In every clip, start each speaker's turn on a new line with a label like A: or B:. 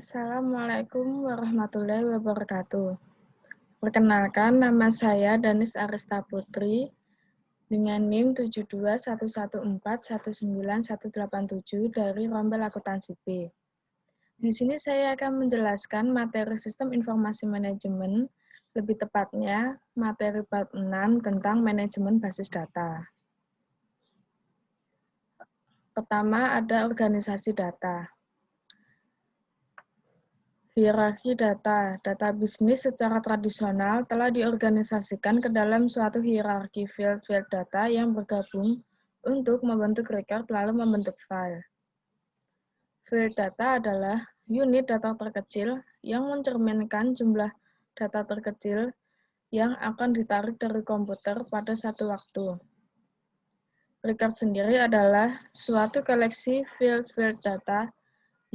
A: Assalamualaikum warahmatullahi wabarakatuh. Perkenalkan, nama saya Danis Arista Putri dengan NIM 7211419187 dari Rombel Akuntansi B. Di sini saya akan menjelaskan materi Sistem Informasi Manajemen, lebih tepatnya materi bab 6 tentang manajemen basis data. Pertama, ada organisasi data. Hierarki data. Data bisnis secara tradisional telah diorganisasikan ke dalam suatu hierarki field-field data yang bergabung untuk membentuk record lalu membentuk file. Field data adalah unit data terkecil yang mencerminkan jumlah data terkecil yang akan ditarik dari komputer pada satu waktu. Record sendiri adalah suatu koleksi field-field data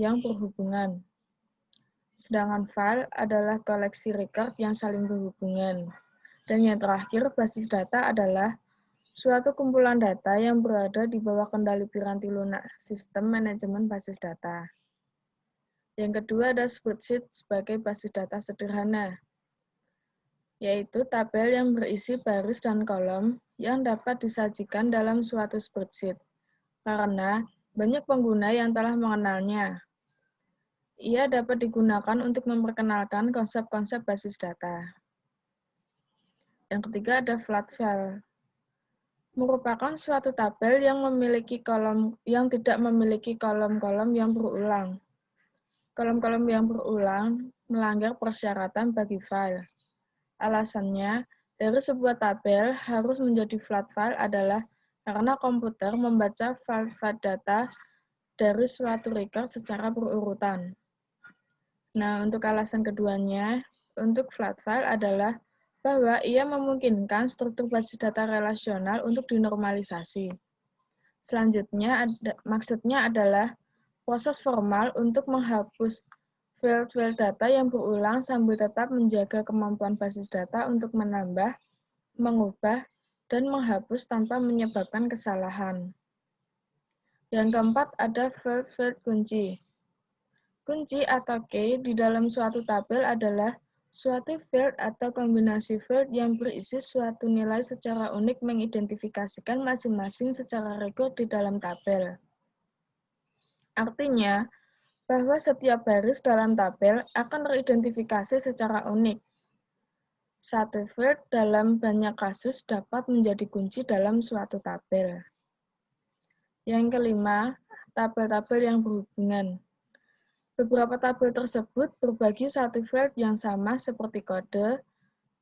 A: yang berhubungan. Sedangkan file adalah koleksi record yang saling berhubungan. Dan yang terakhir, basis data adalah suatu kumpulan data yang berada di bawah kendali piranti lunak sistem manajemen basis data. Yang kedua ada spreadsheet sebagai basis data sederhana, yaitu tabel yang berisi baris dan kolom yang dapat disajikan dalam suatu spreadsheet, karena banyak pengguna yang telah mengenalnya. Ia dapat digunakan untuk memperkenalkan konsep-konsep basis data. Yang ketiga ada flat file. Merupakan suatu tabel yang tidak memiliki kolom-kolom yang berulang. Kolom-kolom yang berulang melanggar persyaratan bagi file. Alasannya, dari sebuah tabel harus menjadi flat file adalah karena komputer membaca file data dari suatu record secara berurutan. Nah, untuk alasan keduanya, untuk flat file adalah bahwa ia memungkinkan struktur basis data relasional untuk dinormalisasi. Selanjutnya, maksudnya adalah proses formal untuk menghapus field data yang berulang sambil tetap menjaga kemampuan basis data untuk menambah, mengubah, dan menghapus tanpa menyebabkan kesalahan. Yang keempat ada field kunci. Kunci atau key di dalam suatu tabel adalah suatu field atau kombinasi field yang berisi suatu nilai secara unik mengidentifikasikan masing-masing secara record di dalam tabel. Artinya, bahwa setiap baris dalam tabel akan teridentifikasi secara unik. Satu field dalam banyak kasus dapat menjadi kunci dalam suatu tabel. Yang kelima, tabel-tabel yang berhubungan. Beberapa tabel tersebut berbagi satu field yang sama seperti kode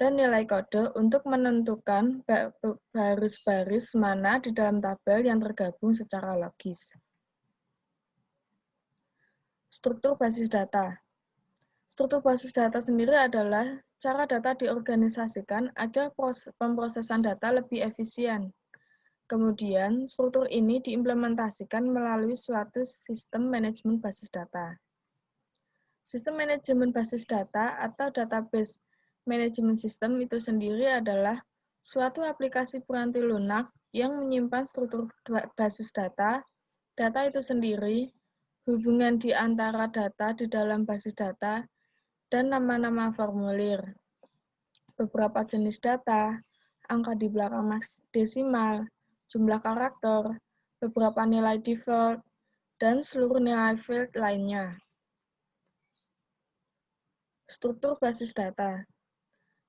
A: dan nilai kode untuk menentukan baris-baris mana di dalam tabel yang tergabung secara logis. Struktur basis data. Struktur basis data sendiri adalah cara data diorganisasikan agar pemrosesan data lebih efisien. Kemudian, struktur ini diimplementasikan melalui suatu sistem manajemen basis data. Sistem manajemen basis data atau database management system itu sendiri adalah suatu aplikasi piranti lunak yang menyimpan struktur basis data itu sendiri, hubungan di antara data di dalam basis data, dan nama-nama formulir. Beberapa jenis data, angka di belakang desimal, jumlah karakter, beberapa nilai default, dan seluruh nilai field lainnya. Struktur basis data.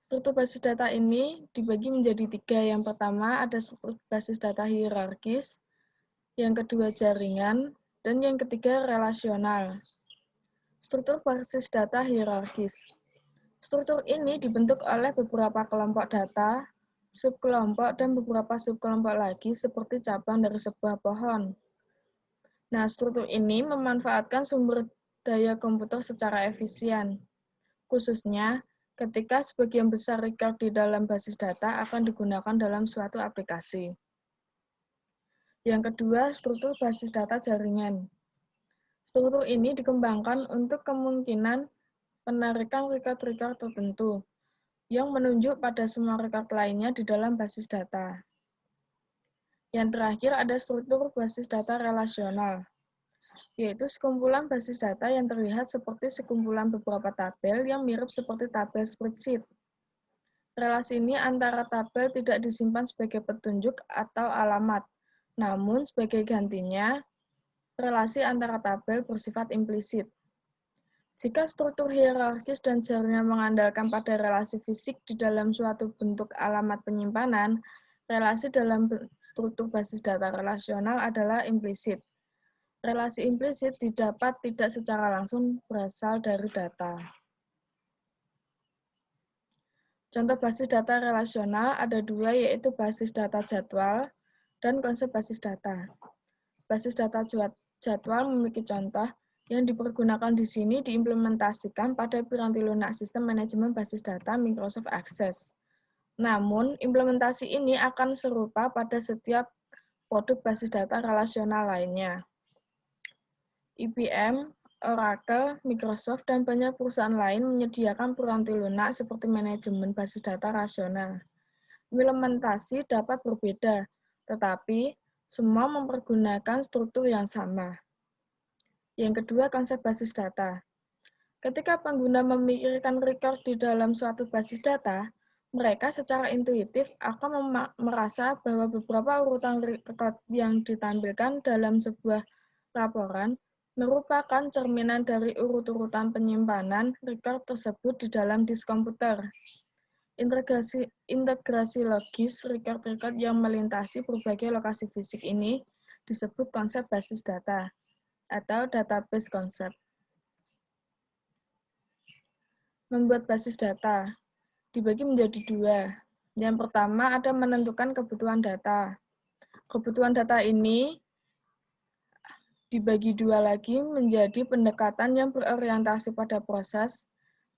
A: Struktur basis data ini dibagi menjadi tiga. Yang pertama ada struktur basis data hierarkis, yang kedua jaringan, dan yang ketiga relasional. Struktur basis data hierarkis. Struktur ini dibentuk oleh beberapa kelompok data, subkelompok, dan beberapa subkelompok lagi seperti cabang dari sebuah pohon. Nah, struktur ini memanfaatkan sumber daya komputer secara efisien. Khususnya ketika sebagian besar record di dalam basis data akan digunakan dalam suatu aplikasi. Yang kedua, struktur basis data jaringan. Struktur ini dikembangkan untuk kemungkinan penarikan record-record tertentu yang menunjuk pada semua record lainnya di dalam basis data. Yang terakhir ada struktur basis data relasional. yaitu sekumpulan basis data yang terlihat seperti sekumpulan beberapa tabel yang mirip seperti tabel spreadsheet. Relasi ini antara tabel tidak disimpan sebagai petunjuk atau alamat, namun sebagai gantinya, relasi antara tabel bersifat implisit. Jika struktur hierarkis dan jaringan mengandalkan pada relasi fisik di dalam suatu bentuk alamat penyimpanan, relasi dalam struktur basis data relasional adalah implisit. Relasi implisit didapat tidak secara langsung berasal dari data. Contoh basis data relasional ada dua, yaitu basis data jadwal dan konsep basis data. Basis data jadwal memiliki contoh yang dipergunakan di sini diimplementasikan pada piranti lunak sistem manajemen basis data Microsoft Access. Namun, implementasi ini akan serupa pada setiap produk basis data relasional lainnya. IBM, Oracle, Microsoft, dan banyak perusahaan lain menyediakan piranti lunak seperti manajemen basis data rasional. Implementasi dapat berbeda, tetapi semua mempergunakan struktur yang sama. Yang kedua, konsep basis data. Ketika pengguna memikirkan record di dalam suatu basis data, mereka secara intuitif akan merasa bahwa beberapa urutan record yang ditampilkan dalam sebuah laporan merupakan cerminan dari urut-urutan penyimpanan record tersebut di dalam disk komputer. Integrasi logis record-record yang melintasi berbagai lokasi fisik ini disebut konsep basis data atau database concept. Membuat basis data dibagi menjadi dua. Yang pertama ada menentukan kebutuhan data. Kebutuhan data ini dibagi dua lagi menjadi pendekatan yang berorientasi pada proses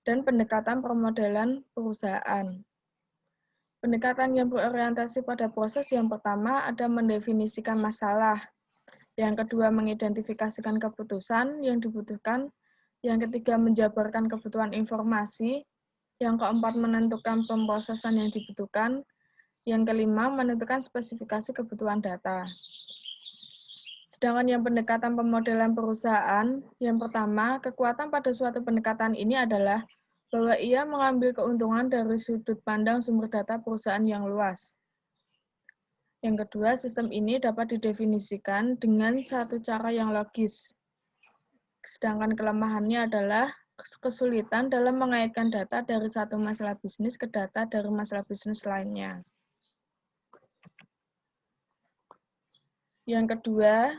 A: dan pendekatan permodelan perusahaan. Pendekatan yang berorientasi pada proses yang pertama ada mendefinisikan masalah, yang kedua mengidentifikasikan keputusan yang dibutuhkan, yang ketiga menjabarkan kebutuhan informasi, yang keempat menentukan pemrosesan yang dibutuhkan, yang kelima menentukan spesifikasi kebutuhan data. Sedangkan yang pendekatan pemodelan perusahaan, yang pertama, kekuatan pada suatu pendekatan ini adalah bahwa ia mengambil keuntungan dari sudut pandang sumber data perusahaan yang luas. Yang kedua, sistem ini dapat didefinisikan dengan satu cara yang logis. Sedangkan kelemahannya adalah kesulitan dalam mengaitkan data dari satu masalah bisnis ke data dari masalah bisnis lainnya. Yang kedua,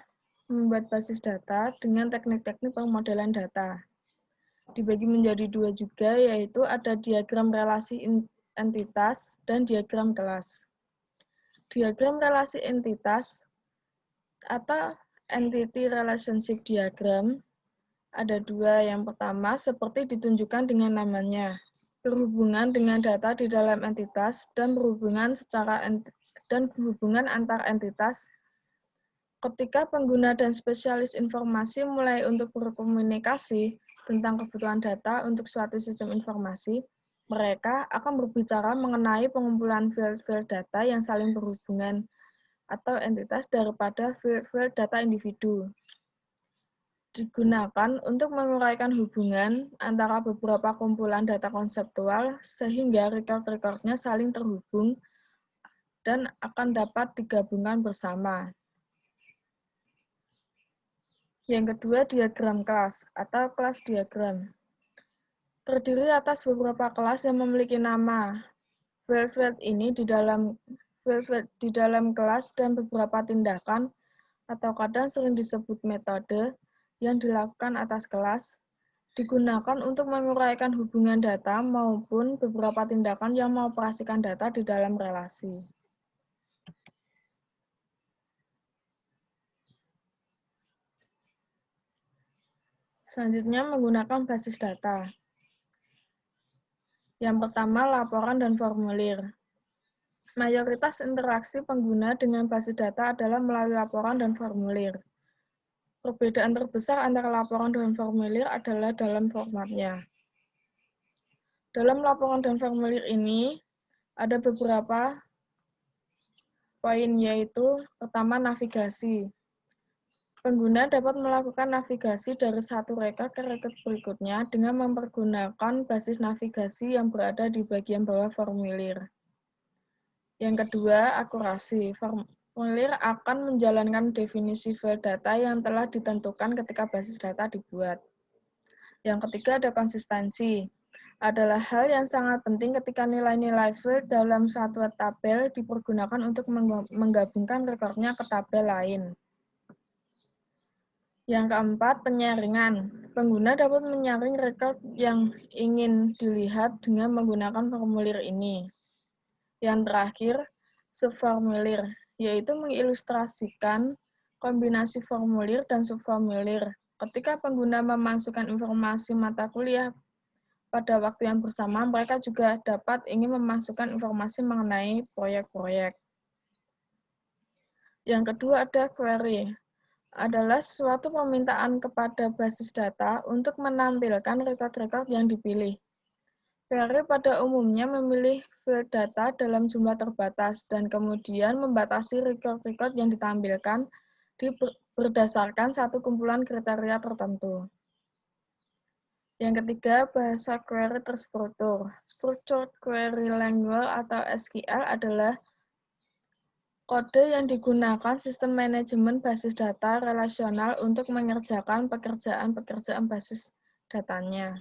A: membuat basis data dengan teknik-teknik pemodelan data. Dibagi menjadi dua juga, yaitu ada diagram relasi entitas dan diagram kelas. Diagram relasi entitas atau entity relationship diagram ada dua. Yang pertama, seperti ditunjukkan dengan namanya, berhubungan dengan data di dalam entitas dan berhubungan antar entitas. Ketika pengguna dan spesialis informasi mulai untuk berkomunikasi tentang kebutuhan data untuk suatu sistem informasi, mereka akan berbicara mengenai pengumpulan field-field data yang saling berhubungan atau entitas daripada field-field data individu. Digunakan untuk menguraikan hubungan antara beberapa kumpulan data konseptual sehingga record-recordnya saling terhubung dan akan dapat digabungkan bersama. Yang kedua, diagram kelas atau kelas diagram. Terdiri atas beberapa kelas yang memiliki nama. Field-field ini di dalam kelas dan beberapa tindakan atau kadang sering disebut metode yang dilakukan atas kelas digunakan untuk menguraikan hubungan data maupun beberapa tindakan yang mengoperasikan data di dalam relasi. Selanjutnya menggunakan basis data. Yang pertama, laporan dan formulir. Mayoritas interaksi pengguna dengan basis data adalah melalui laporan dan formulir. Perbedaan terbesar antara laporan dan formulir adalah dalam formatnya. Dalam laporan dan formulir ini, ada beberapa poin, yaitu pertama, navigasi. Pengguna dapat melakukan navigasi dari satu record ke record berikutnya dengan mempergunakan basis navigasi yang berada di bagian bawah formulir. Yang kedua, akurasi. Formulir akan menjalankan definisi file data yang telah ditentukan ketika basis data dibuat. Yang ketiga, ada konsistensi. Adalah hal yang sangat penting ketika nilai-nilai file dalam satu tabel dipergunakan untuk menggabungkan rekornya ke tabel lain. Yang keempat, penyaringan. Pengguna dapat menyaring record yang ingin dilihat dengan menggunakan formulir ini. Yang terakhir, subformulir, yaitu mengilustrasikan kombinasi formulir dan subformulir. Ketika pengguna memasukkan informasi mata kuliah pada waktu yang bersama, mereka juga dapat ingin memasukkan informasi mengenai proyek-proyek. Yang kedua ada query. Adalah suatu permintaan kepada basis data untuk menampilkan record-record yang dipilih. Query pada umumnya memilih field data dalam jumlah terbatas dan kemudian membatasi record-record yang ditampilkan berdasarkan satu kumpulan kriteria tertentu. Yang ketiga, bahasa query terstruktur. Structured Query Language atau SQL adalah kode yang digunakan sistem manajemen basis data relasional untuk mengerjakan pekerjaan-pekerjaan basis datanya.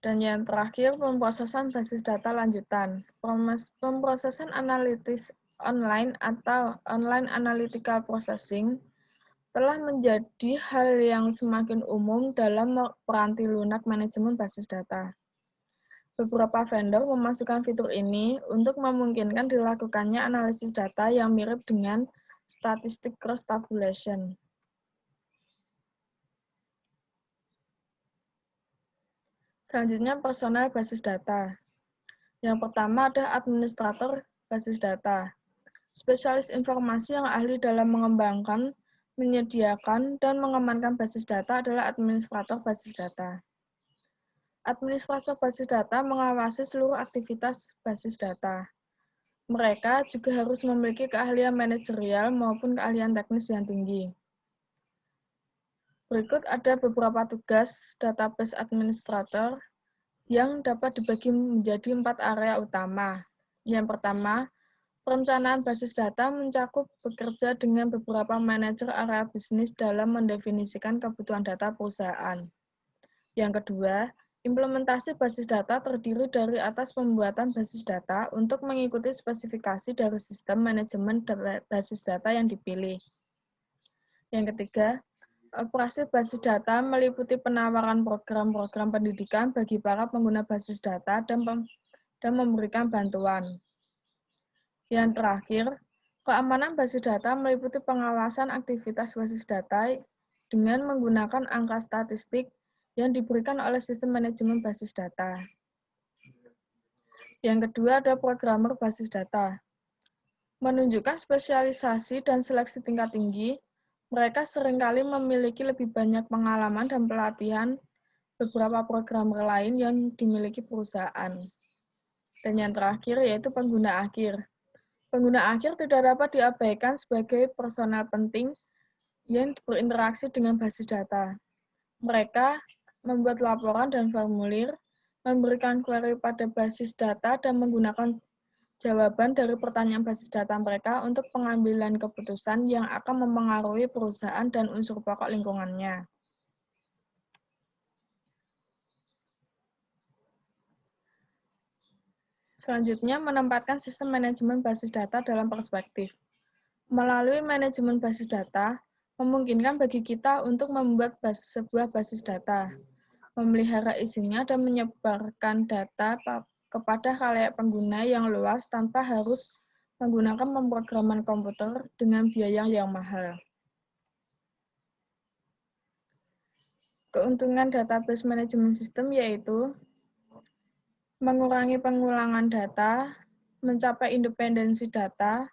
A: Dan yang terakhir, pemrosesan basis data lanjutan. Pemrosesan analitis online atau online analytical processing telah menjadi hal yang semakin umum dalam peranti lunak manajemen basis data. Beberapa vendor memasukkan fitur ini untuk memungkinkan dilakukannya analisis data yang mirip dengan statistik cross tabulation. Selanjutnya, personel basis data. Yang pertama ada administrator basis data. Spesialis informasi yang ahli dalam mengembangkan, menyediakan, dan mengamankan basis data adalah administrator basis data. Administrator basis data mengawasi seluruh aktivitas basis data. Mereka juga harus memiliki keahlian manajerial maupun keahlian teknis yang tinggi. Berikut ada beberapa tugas database administrator yang dapat dibagi menjadi 4 area utama. Yang pertama, perencanaan basis data mencakup bekerja dengan beberapa manajer area bisnis dalam mendefinisikan kebutuhan data perusahaan. Yang kedua, implementasi basis data terdiri dari atas pembuatan basis data untuk mengikuti spesifikasi dari sistem manajemen basis data yang dipilih. Yang ketiga, operasi basis data meliputi penawaran program-program pendidikan bagi para pengguna basis data dan memberikan bantuan. Yang terakhir, keamanan basis data meliputi pengawasan aktivitas basis data dengan menggunakan angka statistik yang diberikan oleh sistem manajemen basis data. Yang kedua ada programmer basis data. Menunjukkan spesialisasi dan seleksi tingkat tinggi, mereka seringkali memiliki lebih banyak pengalaman dan pelatihan beberapa programmer lain yang dimiliki perusahaan. Dan yang terakhir yaitu pengguna akhir. Pengguna akhir tidak dapat diabaikan sebagai personel penting yang berinteraksi dengan basis data. Mereka membuat laporan dan formulir, memberikan query pada basis data, dan menggunakan jawaban dari pertanyaan basis data mereka untuk pengambilan keputusan yang akan mempengaruhi perusahaan dan unsur pokok lingkungannya. Selanjutnya, menempatkan sistem manajemen basis data dalam perspektif. Melalui manajemen basis data, memungkinkan bagi kita untuk membuat sebuah basis data, memelihara isinya, dan menyebarkan data kepada khalayak pengguna yang luas tanpa harus menggunakan pemrograman komputer dengan biaya yang mahal. Keuntungan database management system yaitu mengurangi pengulangan data, mencapai independensi data,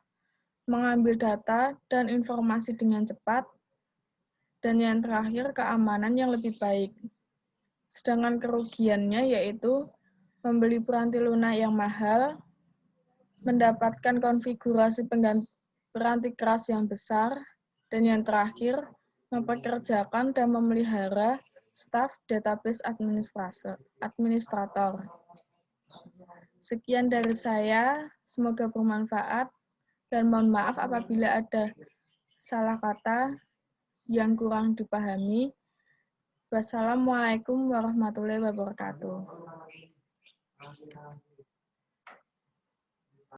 A: mengambil data dan informasi dengan cepat, dan yang terakhir keamanan yang lebih baik. Sedangkan kerugiannya yaitu membeli peranti lunak yang mahal, mendapatkan konfigurasi beranti keras yang besar, dan yang terakhir, mempekerjakan dan memelihara staf database administrator. Sekian dari saya, semoga bermanfaat, dan mohon maaf apabila ada salah kata yang kurang dipahami. Wassalamualaikum warahmatullahi wabarakatuh.